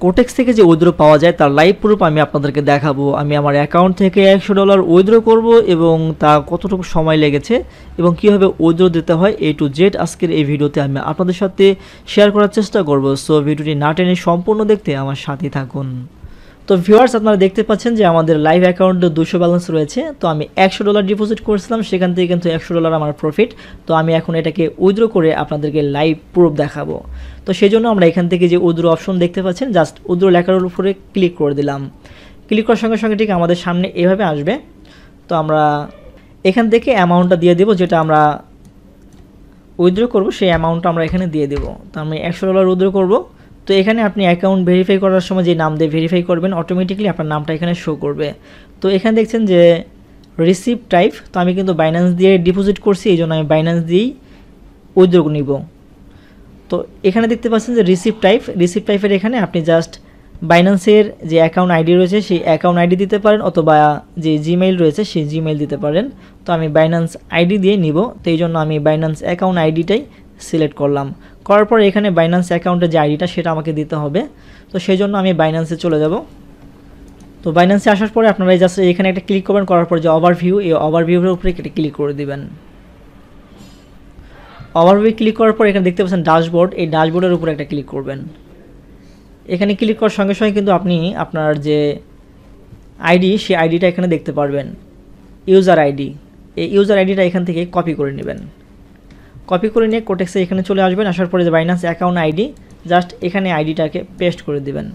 Quotex থেকে যে withdraw পাওয়া যায় তার লাইভ প্রুফ আমি আপনাদেরকে দেখাবো। আমি আমার অ্যাকাউন্ট থেকে $100 উইথড্র করব এবং তা কতটুকু সময় লেগেছে এবং কীভাবে উইথড্র দিতে হয় A to Z আজকের এই ভিডিওতে আমি আপনাদের সাথে শেয়ার করার চেষ্টা করব। সো ভিডিওটি না টেনে সম্পূর্ণ দেখতে আমার সাথে থাকুন। তো ভিউয়ার্স, আপনারা দেখতে পাচ্ছেন যে আমাদের লাইভ অ্যাকাউন্টে 200 ব্যালেন্স রয়েছে। তো আমি $100 ডিপোজিট করেছিলাম, সেখান থেকে কিন্তু $100 আমার প্রফিট। তো আমি এখন এটাকে উইথড্র করে আপনাদেরকে লাইভ প্রুফ দেখাবো। তো সেই জন্য আমরা এখান থেকে যে উইথড্র অপশন দেখতে পাচ্ছেন, জাস্ট উইথড্র লেখার উপরে ক্লিক করে দিলাম। ক্লিক করার সঙ্গে সঙ্গে ঠিক আমাদের সামনে এভাবে আসবে। তো আমরা এখান থেকে অ্যামাউন্টটা দিয়ে দেবো, যেটা আমরা উইথড্র করব সেই অ্যামাউন্টটা আমরা এখানে দিয়ে দেবো। তো আমি $100 উইথড্র করব। তো এখানে আপনি অ্যাকাউন্ট ভেরিফাই করার সময় যে নাম দিয়ে ভেরিফাই করবেন, অটোমেটিক্যালি আপনার নামটা এখানে শো করবে। তো এখানে দেখছেন যে রিসিভ টাইপ, তো আমি কিন্তু বাইন্যান্স দিয়ে ডিপোজিট করছি, এই জন্য আমি বাইন্যান্স দিয়েই উইথড্র নিব। তো এখানে দেখতে পাচ্ছেন যে রিসিভ টাইপের এখানে আপনি জাস্ট বাইন্যান্সের যে অ্যাকাউন্ট আইডি রয়েছে সেই অ্যাকাউন্ট আইডি দিতে পারেন, অথবা যে জিমেইল রয়েছে সেই জিমেইল দিতে পারেন। তো আমি বাইন্যান্স আইডি দিয়ে নিব, তো এই জন্য আমি বাইন্যান্স অ্যাকাউন্ট আইডিটাই সিলেক্ট করলাম। করার পর এখানে বাইন্যান্স অ্যাকাউন্টের যে আইডিটা সেটা আমাকে দিতে হবে। তো সেই জন্য আমি বাইন্যান্সে চলে যাব। তো বাইন্যান্সে আসার পরে আপনারা জাস্ট এখানে একটা ক্লিক করবেন, করার পর যে ওভারভিউ, এই ওভারভিউর উপরে একটা ক্লিক করে দিবেন। ওভারভিউ ক্লিক করার পর এখানে দেখতে পাচ্ছেন ড্যাশবোর্ড, এই ড্যাশবোর্ডের উপরে একটা ক্লিক করবেন। এখানে ক্লিক করার সঙ্গে সঙ্গে কিন্তু আপনি আপনার যে আইডি সেই আইডিটা এখানে দেখতে পারবেন, ইউজার আইডি। এই ইউজার আইডিটা এখান থেকে কপি করে নেবেন। কপি করে নিয়ে কোটেক্সে এখানে চলে আসবেন। আসার পরে যে বাইন্যান্স অ্যাকাউন্ট আইডি, জাস্ট এখানে আইডিটাকে পেস্ট করে দিবেন।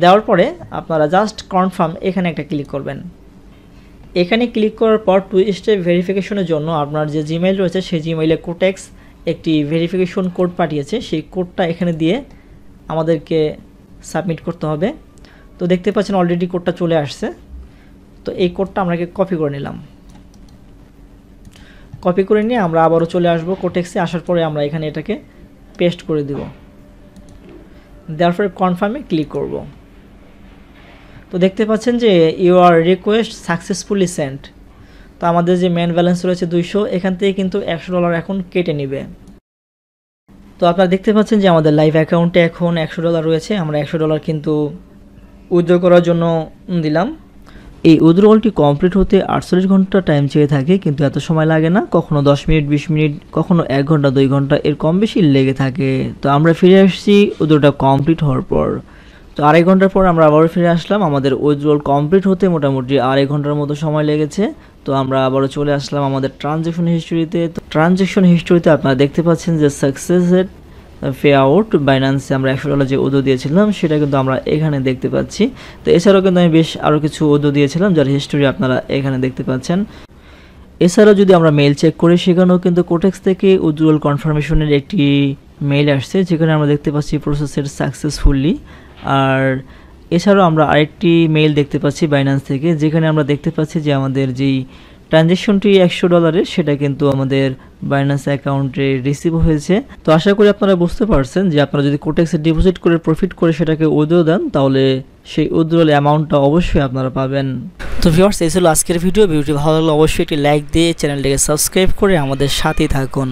দেওয়ার পরে আপনারা জাস্ট কনফার্ম এখানে একটা ক্লিক করবেন। এখানে ক্লিক করার পর 2 স্টেপ ভেরিফিকেশনের জন্য আপনার যে জিমেইল রয়েছে সেই জিমেইলে কোটেক্স একটি ভেরিফিকেশন কোড পাঠিয়েছে, সেই কোডটা এখানে দিয়ে আমাদেরকে সাবমিট করতে হবে। তো দেখতে পাচ্ছেন অলরেডি কোডটা চলে আসছে। তো এই কোডটা আমরা কপি করে নিলাম। কপি করে নিয়ে আমরা আবারও চলে আসব কোটেক্সে। আসার পরে আমরা এখানে এটাকে পেস্ট করে দেব। দেওয়ার পরে কনফার্মে ক্লিক করব। তো দেখতে পাচ্ছেন যে ইউর রিকোয়েস্ট সাকসেসফুলি সেন্ট। তো আমাদের যে মেন ব্যালেন্স রয়েছে 200, এখান থেকে কিন্তু $100 এখন কেটে নেবে। তো আপনারা দেখতে পাচ্ছেন যে আমাদের লাইভ অ্যাকাউন্টে এখন $100 রয়েছে। আমরা $100 কিন্তু উইথড্র করার জন্য দিলাম। এই উইথড্রলটি কমপ্লিট হতে 48 ঘন্টা টাইম চেয়ে থাকে, কিন্তু এত সময় লাগে না। কখনো 10 মিনিট, 20 মিনিট, কখনো 1 ঘন্টা, 2 ঘন্টা এর কম বেশি লেগে থাকে। তো আমরা ফিরে আসছি উইথড্রটা কমপ্লিট হওয়ার পর। তো 2.5 ঘন্টার পর আমরা আবারও ফিরে আসলাম। আমাদের উইথড্রল কমপ্লিট হতে মোটামুটি 2.5 ঘন্টার মতো সময় লেগেছে। তো আমরা আবারও চলে আসলাম আমাদের ট্রানজ্যাকশন হিস্ট্রিতে। তো ট্রানজ্যাকশন হিস্ট্রিতে আপনারা দেখতে পাচ্ছেন যে সাকসেসের পে আউট বাইন্যান্সে আমরা $100 যে উইথড্র দিয়েছিলাম সেটা কিন্তু আমরা এখানে দেখতে পাচ্ছি। তো এছাড়াও কিন্তু আমি বেশ আরও কিছু উইথড্র দিয়েছিলাম, যার হিস্ট্রি আপনারা এখানে দেখতে পাচ্ছেন। এছাড়াও যদি আমরা মেইল চেক করি, সেখানেও কিন্তু কোটেক্স থেকে উইথড্রল কনফার্মেশনের একটি মেইল আসছে, যেখানে আমরা দেখতে পাচ্ছি প্রসেসের সাকসেসফুলি। আর এছাড়াও আমরা আরেকটি মেইল দেখতে পাচ্ছি বাইন্যান্স থেকে, যেখানে আমরা দেখতে পাচ্ছি যে আমাদের যেই ট্রানজ্যাকশনটি $100 সেটা কিন্তু আমাদের বাইন্যান্স অ্যাকাউন্টে রিসিভ হয়েছে। তো আশা করি আপনারা বুঝতে পারছেন যে আপনারা যদি কোটেক্সে ডিপোজিট করে প্রফিট করে সেটাকে উইথড্র দেন, তাহলে সেই উইথড্রল অ্যামাউন্টটা অবশ্যই আপনারা পাবেন। তো ভিউয়ার্স, এই ছিল আজকের ভিডিওটি ভালো লাগলে অবশ্যই একটি লাইক দিয়ে চ্যানেলটিকে সাবস্ক্রাইব করে আমাদের সাথেই থাকুন।